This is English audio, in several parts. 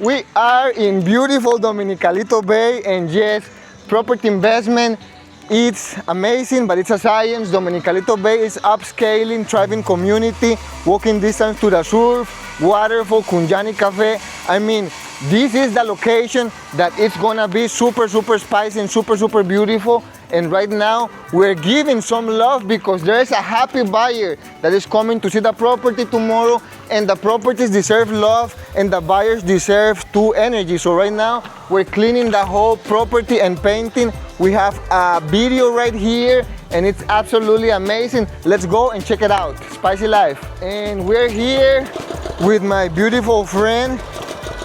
We are in beautiful Dominicalito Bay, and yes, property investment, it's amazing, but it's a science. Dominicalito Bay is upscaling, thriving community, walking distance to the surf, waterfall, Kunjani Cafe. I mean, this is the location that it's gonna be super spicy and super beautiful. And right now, we're giving some love because there is a happy buyer that is coming to see the property tomorrow, and the properties deserve love and the buyers deserve true energy. So right now, we're cleaning the whole property and painting. We have a video right here and it's absolutely amazing. Let's go and check it out. Spicy Life. And we're here with my beautiful friend,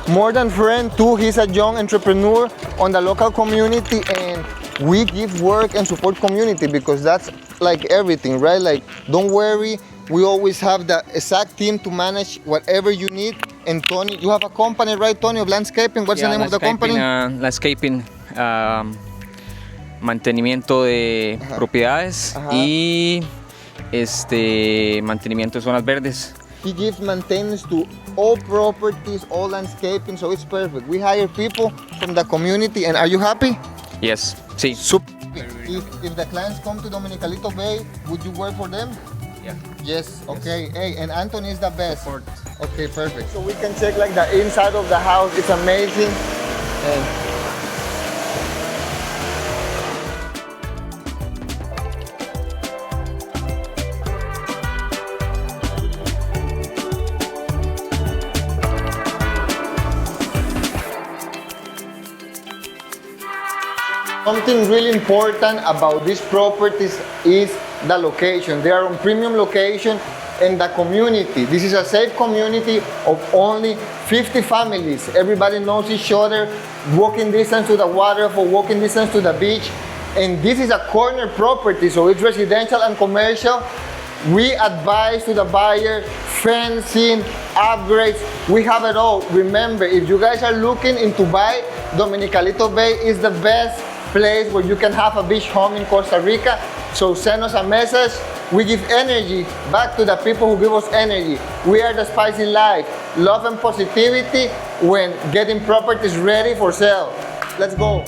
more than friend too. He's a young entrepreneur on the local community, and we give work and support community because that's like everything, right? Like, don't worry, we always have the exact team to manage whatever you need. And Tony, you have a company, right, Tony, of landscaping? What's the name of the company? Landscaping, mantenimiento de propiedades y mantenimiento de zonas verdes. He gives maintenance to all properties, all landscaping, so it's perfect. We hire people from the community, and are you happy? Yes, sí. Super. If the clients come to Dominicalito Bay, would you work for them? Yeah. Yes, okay. Yes. Hey, and Anthony is the best. Support. Okay, perfect. So we can check like the inside of the house. It's amazing. And something really important about these properties is the location. They are on premium location, and the community. This is a safe community of only 50 families. Everybody knows each other, walking distance to the waterfall, walking distance to the beach. And this is a corner property, so it's residential and commercial. We advise to the buyer fencing, upgrades, we have it all. Remember, if you guys are looking into buy, Dominicalito Bay is the best place where you can have a beach home in Costa Rica. So send us a message. We give energy back to the people who give us energy. We are the Spicy Life. Love and positivity when getting properties ready for sale. Let's go.